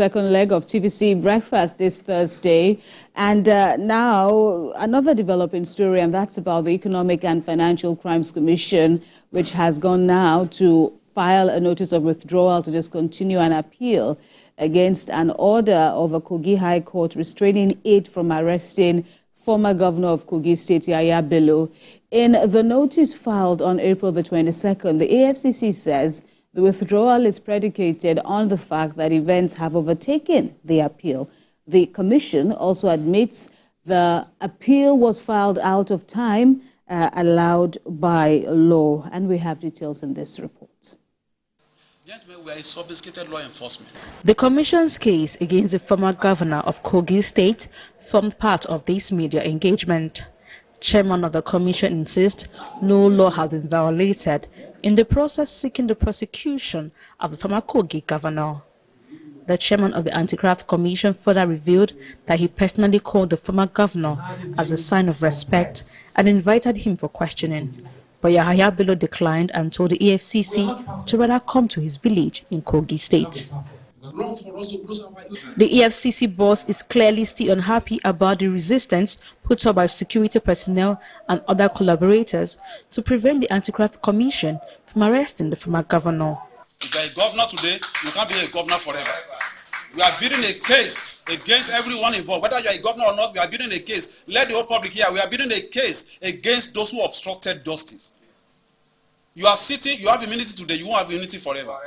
Second leg of TVC breakfast this Thursday, and now another developing story, and that's about the Economic and Financial Crimes Commission, which has gone now to file a notice of withdrawal to discontinue an appeal against an order of a Kogi High Court restraining it from arresting former governor of Kogi State, Yahaya Bello. In the notice filed on April the 22nd, the EFCC says the withdrawal is predicated on the fact that events have overtaken the appeal. The Commission also admits the appeal was filed out of time allowed by law. And we have details in this report. Gentlemen, we are a sophisticated law enforcement. The Commission's case against the former governor of Kogi State formed part of this media engagement. Chairman of the Commission insists no law has been violated in the process seeking the prosecution of the former Kogi governor. The chairman of the Anti-Graft Commission further revealed that he personally called the former governor as a sign of respect and invited him for questioning. But Yahaya Bello declined and told the EFCC to rather come to his village in Kogi State. The EFCC boss is clearly still unhappy about the resistance put up by security personnel and other collaborators to prevent the Anti-Graft Commission from arresting the former governor. If you are a governor today, you can't be a governor forever. We are building a case against everyone involved. Whether you are a governor or not, we are building a case. Let the whole public hear. We are building a case against those who obstructed justice. You are sitting, you have immunity today, you won't have immunity forever.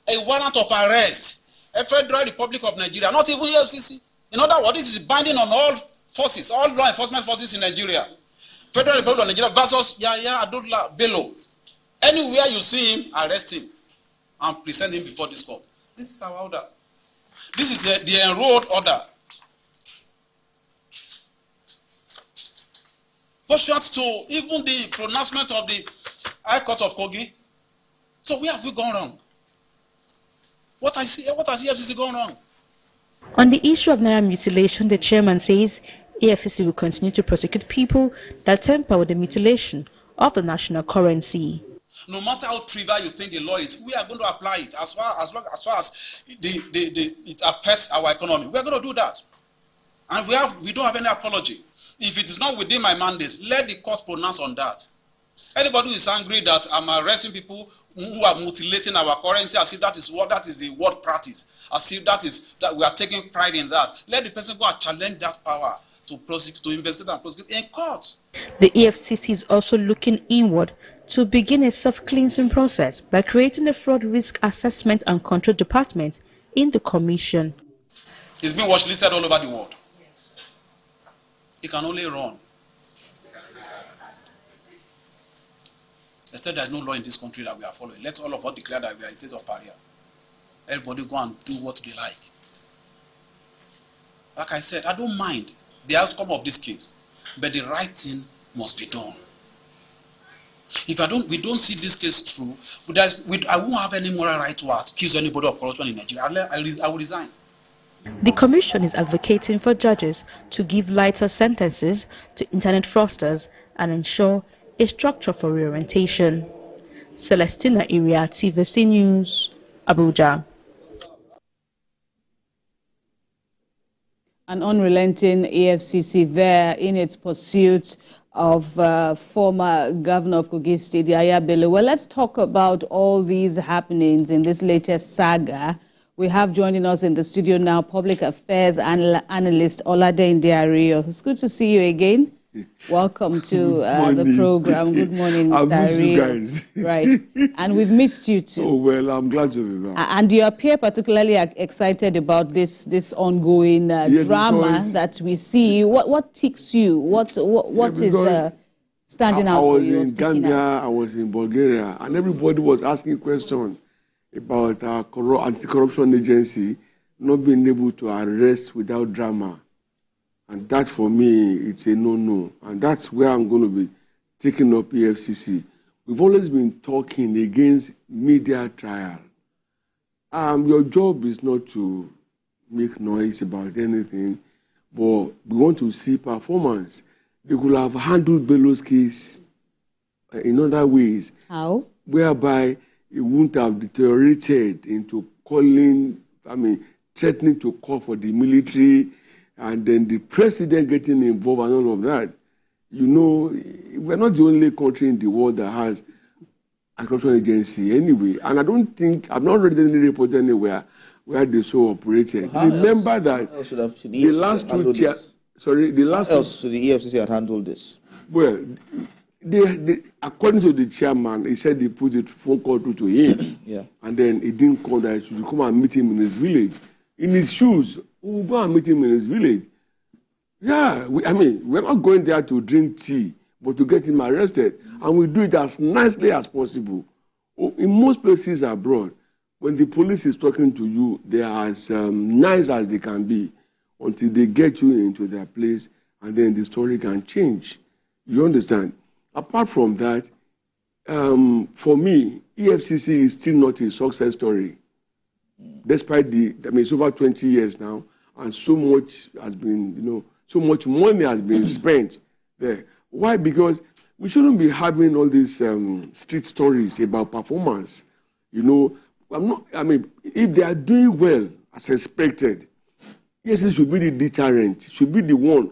A warrant of arrest, a Federal Republic of Nigeria, not even EFCC. In other words, this is binding on all forces, all law enforcement forces in Nigeria. Federal Republic of Nigeria versus Yahaya Bello. Anywhere you see him, arrest him and present him before this court. This is our order. This is the enrolled order. Pursuant to even the pronouncement of the High Court of Kogi. So where have we gone wrong? What has EFCC gone wrong? On the issue of naira mutilation, the chairman says EFCC will continue to prosecute people that tamper with the mutilation of the national currency. No matter how trivial you think the law is, we are going to apply it as far as it affects our economy. We are going to do that. And we don't have any apology. If it is not within my mandate, let the court pronounce on that. Anybody who is angry that I'm arresting people who are mutilating our currency, as if that is the word practice, as if that we are taking pride in that, let the person go and challenge that power to prosecute, to investigate and prosecute in court. The EFCC is also looking inward to begin a self-cleansing process by creating a fraud risk assessment and control department in the commission. It's been watch-listed all over the world. It can only run. They said there's no law in this country that we are following. Let all of us declare that we are a state of pariah. Everybody go and do what they like. Like I said, I don't mind the outcome of this case, but the right thing must be done. If we don't see this case through, I won't have any moral right to accuse anybody of corruption in Nigeria. I will resign. The Commission is advocating for judges to give lighter sentences to internet fraudsters and ensure a structure for reorientation. Celestina Iria, TVC News, Abuja. An unrelenting EFCC there in its pursuit of former governor of Kogi State, Yahaya Bello. Well, let's talk about all these happenings in this latest saga. We have joining us in the studio now public affairs analyst Olade Ndiario. It's good to see you again. Welcome to the program. Good morning, Mr. I miss you guys. Right. And we've missed you too. Oh, well, I'm glad to be back. And you appear particularly excited about this ongoing drama that we see. What ticks you? What is standing out for you? I was in Gambia, I was in Bulgaria, and everybody was asking questions about our anti-corruption agency not being able to arrest without drama. And that, for me, it's a no-no. And that's where I'm going to be taking up EFCC. We've always been talking against media trial. Your job is not to make noise about anything, but we want to see performance. They could have handled Bello's case in other ways. How? Whereby it wouldn't have deteriorated into calling, threatening to call for the military, and then the president getting involved and all of that. You know, we're not the only country in the world that has a corruption agency anyway. And I don't think, I've not read any report anywhere where they so operated. Remember that the last two should the EFCC had handled this? Well, according to the chairman, he said he put a phone call through to him. Yeah. And then he didn't call that he should come and meet him in his village. In his shoes, we'll go and meet him in his village. Yeah, we're not going there to drink tea, but to get him arrested. And we do it as nicely as possible. In most places abroad, when the police is talking to you, they are as nice as they can be until they get you into their place, and then the story can change. You understand? Apart from that, for me, EFCC is still not a success story. Despite it's over 20 years now, and so much has been, so much money has been spent there. Why? Because we shouldn't be having all these street stories about performance. If they are doing well as expected, EFCC should be the deterrent, should be the one.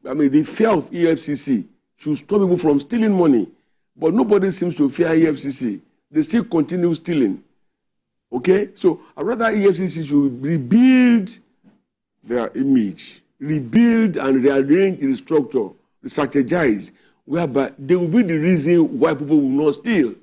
The fear of EFCC should stop people from stealing money. But nobody seems to fear EFCC. They still continue stealing. Okay? So I'd rather EFCC should rebuild their image, rebuild and rearrange the structure, strategize, whereby they will be the reason why people will not steal.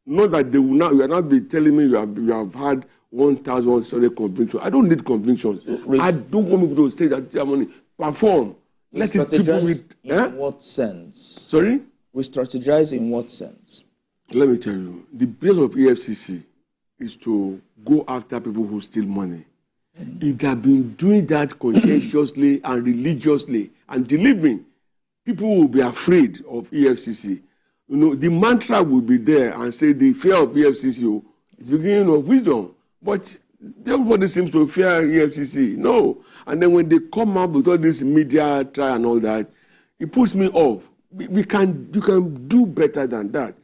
Not that they will not, you are not be telling me you have had 1,000 convictions. I don't need convictions. I don't want people to say that their money. Perform. Let it people with. In what sense? Sorry? We strategize in what sense? Let me tell you. The base of EFCC is to go after people who steal money. If they have been doing that conscientiously and religiously and delivering, people will be afraid of EFCC. The mantra will be there and say the fear of EFCC is the beginning of wisdom. But everybody seems to fear EFCC. No. And then when they come up with all this media trial and all that, it puts me off. You can do better than that.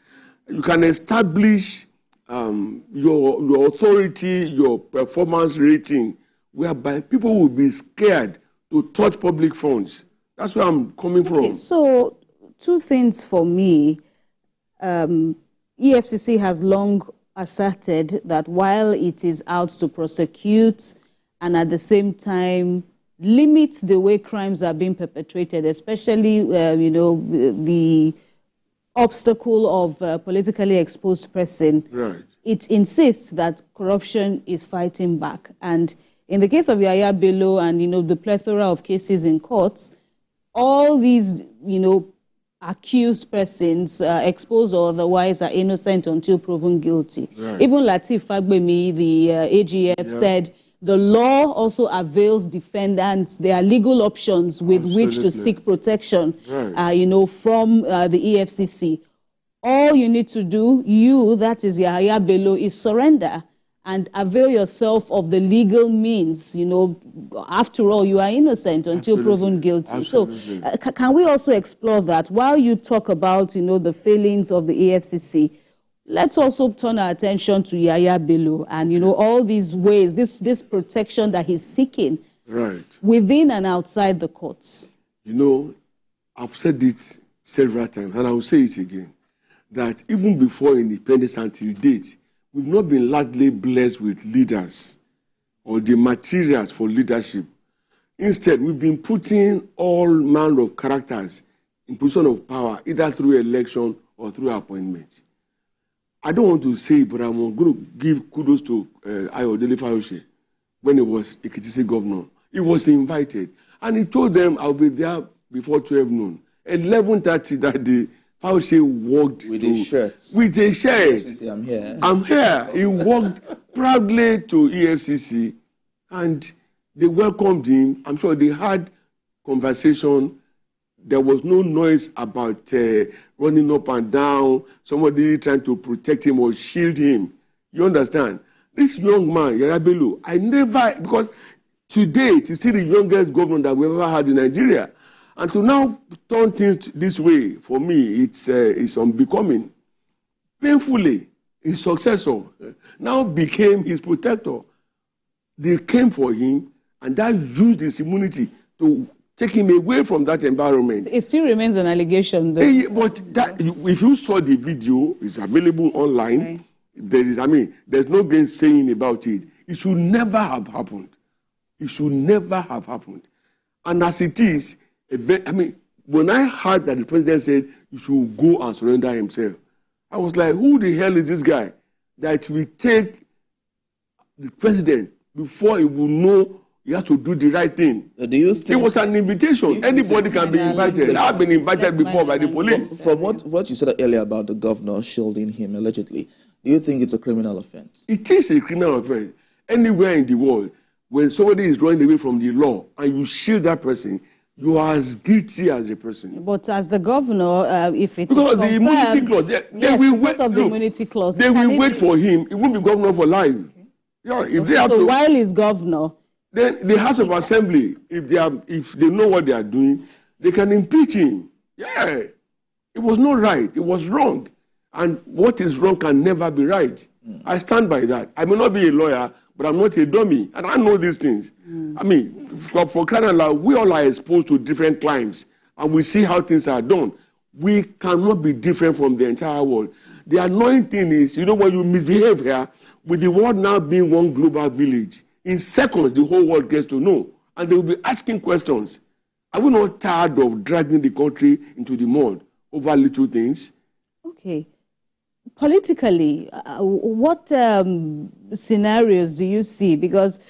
You can establish your authority, your performance rating, whereby people will be scared to touch public funds. That's where I'm coming from. So, two things for me. EFCC has long asserted that while it is out to prosecute and at the same time limit the way crimes are being perpetrated, especially, the obstacle of politically exposed person, right. It insists that corruption is fighting back. And in the case of Yahaya Bello and, the plethora of cases in courts, all these, accused persons, exposed or otherwise, are innocent until proven guilty. Right. Even Lateef Fagbemi, the AGF, said the law also avails defendants. There are legal options with which to seek protection, right. From the EFCC. All you need to do, that is Yahaya Bello, is surrender and avail yourself of the legal means. After all, you are innocent until proven guilty. Absolutely. So can we also explore that? While you talk about, the failings of the EFCC, let's also turn our attention to Yahaya Bello and, all these ways, this protection that he's seeking right. within and outside the courts. I've said it several times, and I will say it again, that even before independence until date, we've not been largely blessed with leaders or the materials for leadership. Instead, we've been putting all manner of characters in position of power, either through election or through appointment. I don't want to say, but I'm going to give kudos to Ayodele Fayose when he was Ekiti State governor. He was invited, and he told them, I'll be there before 12 noon. 11:30 that day, Fayose walked with a shirt. With a shirt. I'm here. I'm here. He walked proudly to EFCC, and they welcomed him. I'm sure they had conversation. There was no noise about running up and down, somebody trying to protect him or shield him. You understand? This young man, Yahaya Bello, because to date, he's still the youngest governor that we've ever had in Nigeria. And to now turn things this way, for me, it's unbecoming. Painfully, his successor now became his protector. They came for him, and that used his immunity to take him away from that environment. It still remains an allegation, though. But if you saw the video, it's available online. Right. There's no gainsaying about it. It should never have happened. It should never have happened. And as it is, when I heard that the president said he should go and surrender himself, I was like, who the hell is this guy that will take the president before he will know he has to do the right thing? Do you think it was an invitation? Anybody can be invited. I've been invited before by the police. From what you said earlier about the governor shielding him allegedly, do you think it's a criminal offense? It is a criminal offense. Anywhere in the world, when somebody is running away from the law and you shield that person, you are as guilty as the person. But as the governor, if it because is the immunity clause, they will wait. Because of the immunity clause, they will wait for him. He won't be governor for life. Yeah, if they have to, while he's governor, then the House of Assembly, if they know what they are doing, they can impeach him. Yeah, it was not right. It was wrong, and what is wrong can never be right. I stand by that. I may not be a lawyer, but I'm not a dummy, and I know these things. For crying out loud, we all are exposed to different climes, and we see how things are done. We cannot be different from the entire world. The annoying thing is, when you misbehave here, with the world now being one global village, in seconds, the whole world gets to know, and they will be asking questions. Are we not tired of dragging the country into the mud over little things? Okay. Politically, what scenarios do you see? Because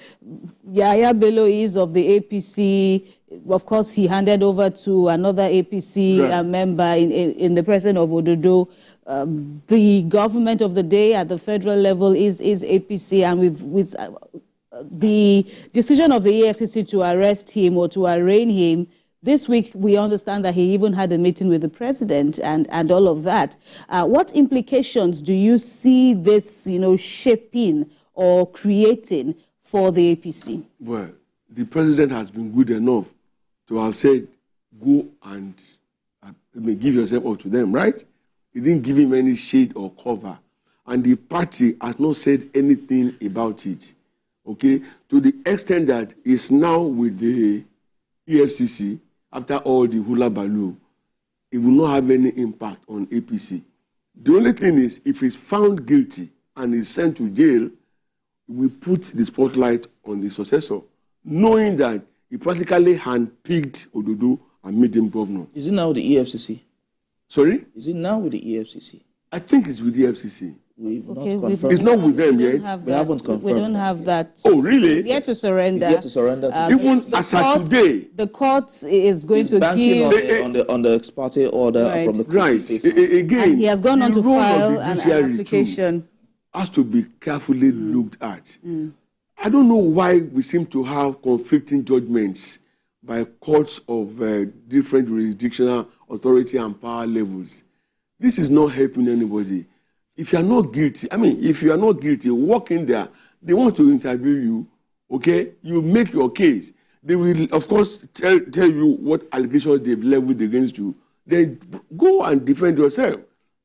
Yahaya Bello is of the APC. Of course, he handed over to another APC member in the president of Ododo. The government of the day at the federal level is APC, and with the decision of the EFCC to arrest him or to arraign him, this week we understand that he even had a meeting with the president and all of that. What implications do you see this, shaping or creating for the APC? Well, the president has been good enough to have said, go and give yourself up to them, right? He didn't give him any shade or cover. And the party has not said anything about it, okay? To the extent that it's now with the EFCC, after all the hula baloo, it will not have any impact on APC. The only thing is, if he's found guilty and is sent to jail, we put the spotlight on the successor, knowing that he practically handpicked Ododo and made him governor. Is it now the EFCC? Sorry? Is it now with the EFCC? I think it's with the EFCC. We've not confirmed. It's not with them yet. We haven't confirmed. We don't have that. Oh, really? He's yet to surrender. He's yet to surrender. Even as of today. The court is going to give... on the ex parte order from the Kogi State. Again, and he has gone on to file an application. Has to be carefully looked at. I don't know why we seem to have conflicting judgments by courts of different jurisdictional authority and power levels. This is not helping anybody. If you are not guilty, if you are not guilty, walk in there, they want to interview you, okay? You make your case. They will, of course, tell you what allegations they've leveled against you. Then go and defend yourself.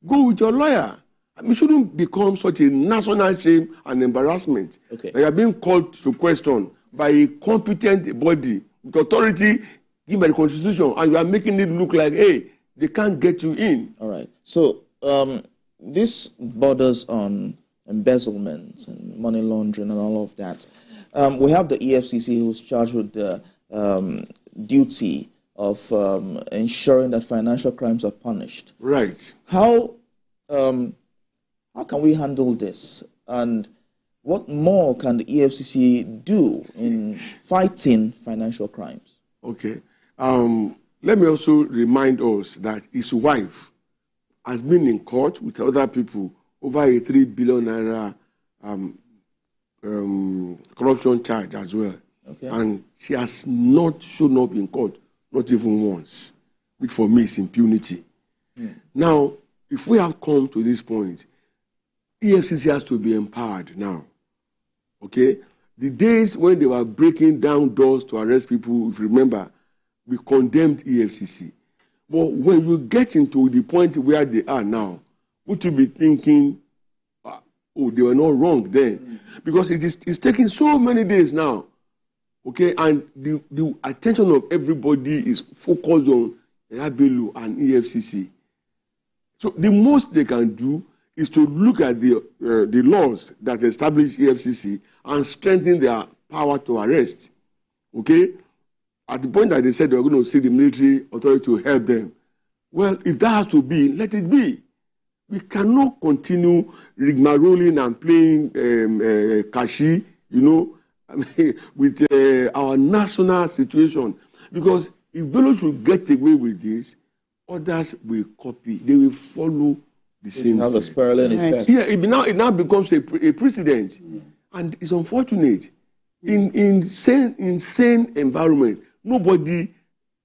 Go with your lawyer. It shouldn't become such a national shame and embarrassment. Okay. That you are being called to question by a competent body with authority given by the Constitution, and you are making it look like, hey, they can't get you in. All right. So this borders on embezzlement and money laundering and all of that. We have the EFCC who's charged with the duty of ensuring that financial crimes are punished. Right. How can we handle this? And what more can the EFCC do in fighting financial crimes? Okay. Let me also remind us that his wife has been in court with other people over a 3 billion naira corruption charge as well. Okay. And she has not shown up in court, not even once, which for me is impunity. Now, if we have come to this point, EFCC has to be empowered now. Okay? The days when they were breaking down doors to arrest people, if you remember, we condemned EFCC. But when you get into the point where they are now, would you be thinking, oh, they were not wrong then. Because it's taking so many days now. Okay, and the attention of everybody is focused on Yahaya Bello and EFCC. So the most they can do is to look at the laws that establish EFCC and strengthen their power to arrest. Okay? At the point that they said they were going to seek the military authority to help them, well, if that has to be, let it be. We cannot continue rigmaroling and playing kashi, you know, with our national situation. Because if Bello should get away with this, others will copy. They will follow the same. Have a spiraling effect. Yeah, it now becomes a precedent. And it's unfortunate. In insane environments, nobody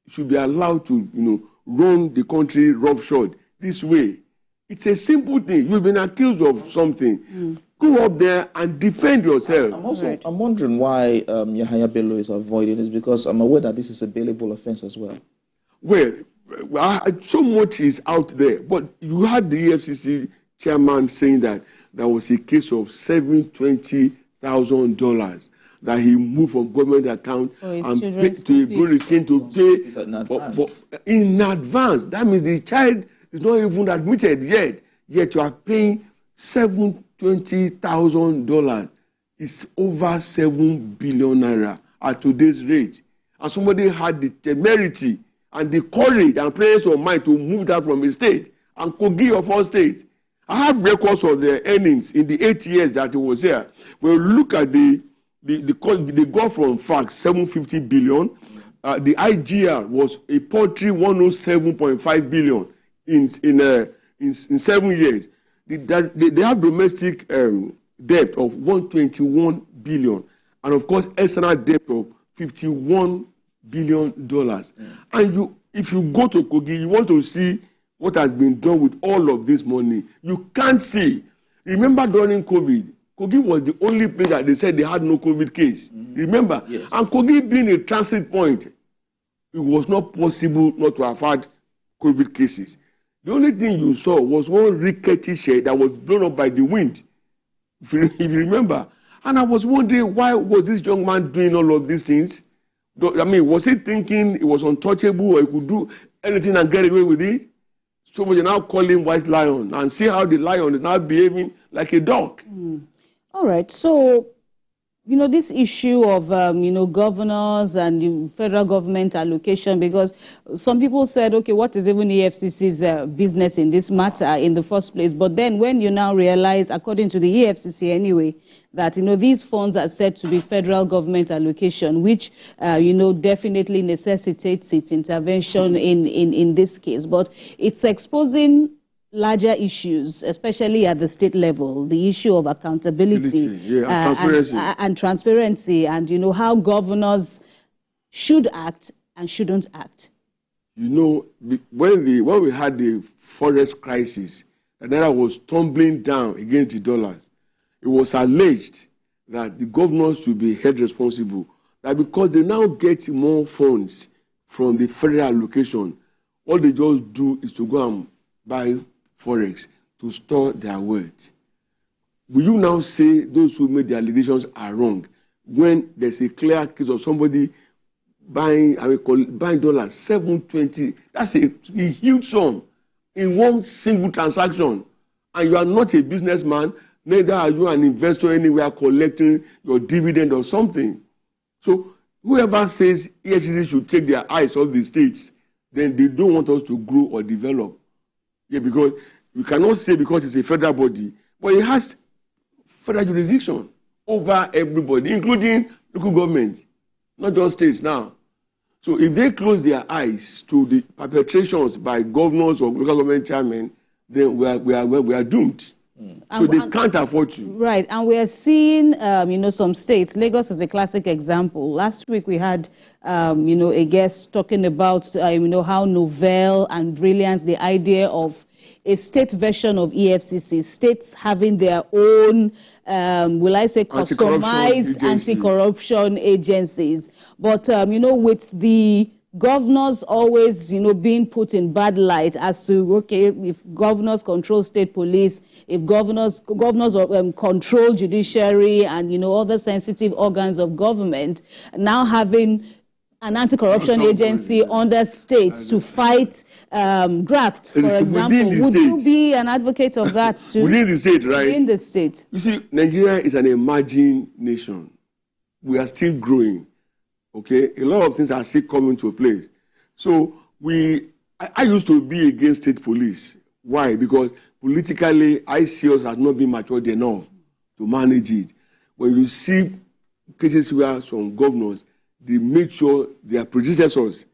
should be allowed to, you know, run the country roughshod this way. It's a simple thing. You've been accused of something. Go up there and defend yourself. I'm wondering why Yahaya Bello is avoiding this, because I'm aware that this is a bailable offense as well. Well, so much is out there. But you had the EFCC chairman saying that there was a case of $720,000 that he moved from government account and paid to a bulletin to pay in advance. That means the child is not even admitted yet you are paying $720,000. It's over 7 billion naira at today's rate. And somebody had the temerity and the courage and presence of mind to move that from a state, and Kogi of all states. I have records of their earnings in the 8 years that he was here. When you look at they got from facts 750 billion. The IGR was a paltry 107.5 billion in 7 years. They have domestic debt of 121 billion, and of course external debt of $51 billion. And if you go to Kogi, you want to see what has been done with all of this money. You can't see. Remember during COVID, Kogi was the only place that they said they had no COVID case. Remember? Yes. And Kogi being a transit point, it was not possible not to have had COVID cases. The only thing you saw was one rickety shed that was blown up by the wind, if you remember. And I was wondering, why was this young man doing all of these things? I mean, was he thinking it was untouchable or he could do anything and get away with it? So we now call him White Lion and see how the lion is now behaving like a dog. All right. So, you know, this issue of, governors and the federal government allocation, because some people said, okay, what is even EFCC's business in this matter in the first place? But then when you now realize, according to the EFCC anyway, that, these funds are said to be federal government allocation, which, definitely necessitates its intervention in this case. But it's exposing larger issues, especially at the state level, the issue of accountability and transparency, and how governors should act and shouldn't act. When we had the forest crisis, the naira was tumbling down against the dollars. It was alleged that the governors should be held responsible, that because they now get more funds from the federal allocation, all they just do is to go and buy forex to store their wealth. Will you now say those who made the allegations are wrong when there's a clear case of somebody buying dollars 720? That's a huge sum in one single transaction, and you are not a businessman, neither are you an investor anywhere collecting your dividend or something. So whoever says EFCC should take their eyes off the states, then they don't want us to grow or develop. Yeah, because you cannot say because it's a federal body, but it has federal jurisdiction over everybody, including local government, not just states now. So if they close their eyes to the perpetrations by governors or local government chairmen, then we are doomed. So they can't afford to. Right, and we are seeing, some states. Lagos is a classic example. Last week we had, a guest talking about, how novel and brilliant the idea of a state version of EFCC, states having their own, customized anti-corruption agencies. But, with the governors always, being put in bad light as to, okay, if governors control state police, if governors control judiciary and, other sensitive organs of government, now having an anti-corruption agency under states to fight graft, for example. Would you be an advocate of that too? Within the state, right? Within the state. You see, Nigeria is an emerging nation. We are still growing. Okay? A lot of things are still coming to place. So I used to be against state police. Why? Because politically, I see us as not being matured enough to manage it. When you see cases where some governors, they make sure their predecessors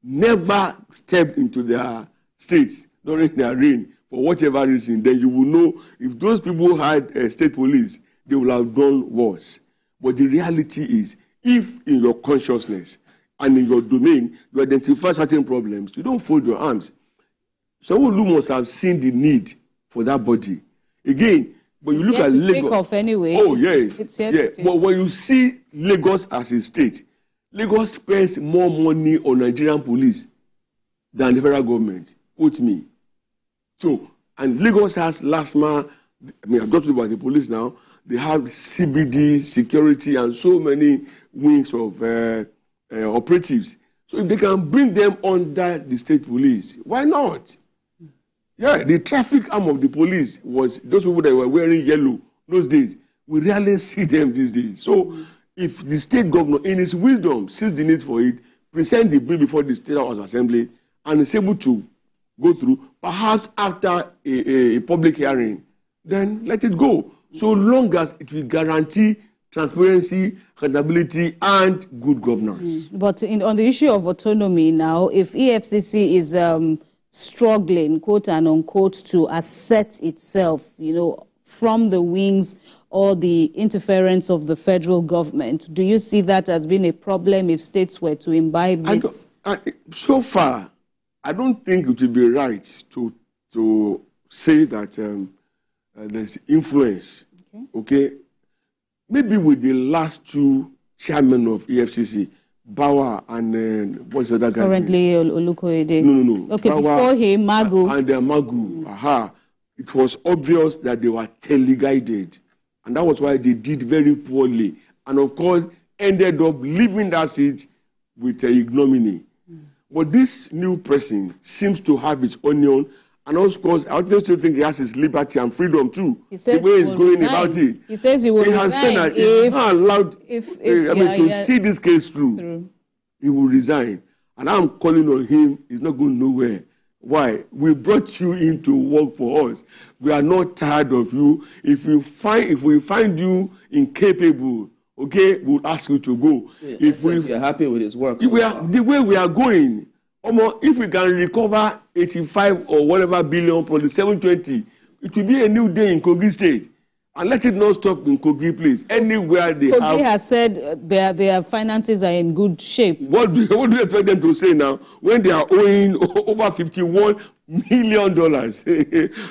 never stepped into their states during their reign for whatever reason, then you will know if those people had state police, they will have done worse. But the reality is, if in your consciousness and in your domain, you identify certain problems, you don't fold your arms. Someone who must have seen the need for that body. Again, when you look at Lagos, take off anyway. Oh, yes. It's here to take. But when you see Lagos as a state, Lagos spends more money on Nigerian police than the federal government. Quote me. So, and Lagos has LASMA. I've talked about the police now. They have CBD, security, and so many wings of operatives. So if they can bring them under the state police, why not? Yeah, the traffic arm of the police was those people that were wearing yellow those days. We rarely see them these days. So if the state governor, in his wisdom, sees the need for it, present the bill before the State House Assembly, and is able to go through, perhaps after a public hearing, then let it go. So long as it will guarantee transparency, accountability, and good governance. But on the issue of autonomy now, if EFCC is struggling, quote and unquote, to assert itself, from the wings or the interference of the federal government, do you see that as being a problem if states were to imbibe this? So far, I don't think it would be right to say that there's influence. Okay? Maybe with the last two chairmen of EFCC, Bauer and what's the other guy? Currently, Olukoyede. No. Okay, Bauer before him, Magu. And Magu. It was obvious that they were teleguided. And that was why they did very poorly. And of course, ended up leaving that seat with ignominy. But this new person seems to have his onion. And of course, I also think he has his liberty and freedom too. He says the way he's going about it. He says he will resign. He has said that he's not allowed to see this case through. He will resign. And I'm calling on him. He's not going nowhere. Why? We brought you in to work for us. We are not tired of you. If we find you incapable, okay, we'll ask you to go. Yeah, if you're happy with his work. The way we are going, if we can recover 85 or whatever billion from the 720, it will be a new day in Kogi State. And let it not stop in Kogi, please. Anywhere they have... Kogi has said their finances are in good shape. What do you expect them to say now when they are owing over $51 million?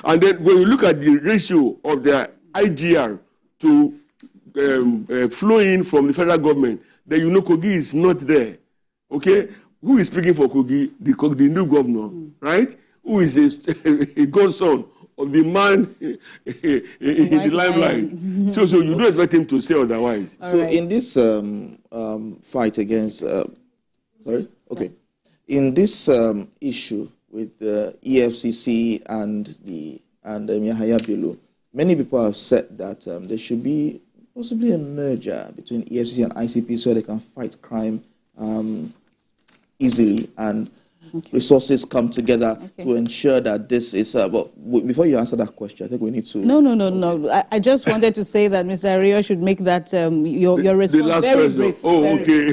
And then when you look at the ratio of their IGR to flow in from the federal government, then you know Kogi is not there. Okay? Who is speaking for Kogi? The new governor, right? Who is a godson of the man in the limelight. So you don't expect him to say otherwise. In this fight against, in this issue with the EFCC and Yahaya Bello, many people have said that there should be possibly a merger between EFCC and ICP so they can fight crime easily and resources come together to ensure that this is... but before you answer that question, I think we need to... No. I just wanted to say that Mr. Rio should make that your response very brief. Okay.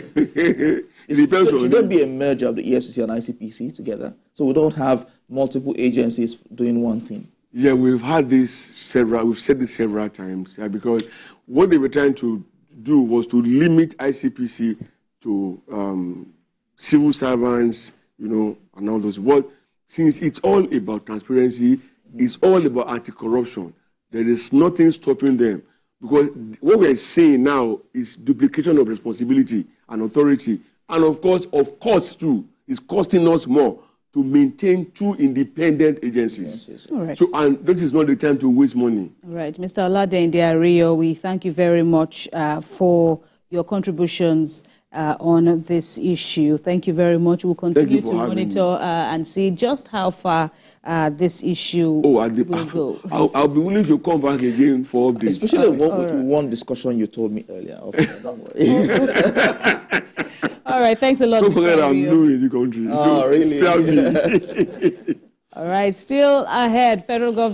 Should there be a merger of the EFCC and ICPC together so we don't have multiple agencies doing one thing? Yeah, we've said this several times, because what they were trying to do was to limit ICPC to civil servants, and all those. But since it's all about transparency, it's all about anti-corruption, there is nothing stopping them. Because what we're seeing now is duplication of responsibility and authority And of course too, it's costing us more to maintain two independent agencies. Yes. All right. So, and this is not the time to waste money. All right. Mr. Oladende Rio, we thank you very much for your contributions on this issue. Thank you very much. We'll continue to monitor and see just how far this issue will go. I'll be willing to come back again for updates. Especially one discussion you told me earlier. Okay, don't worry. All right, thanks a lot. Don't forget I'm new in the country. Oh, really? Spare me. All right, still ahead, federal government.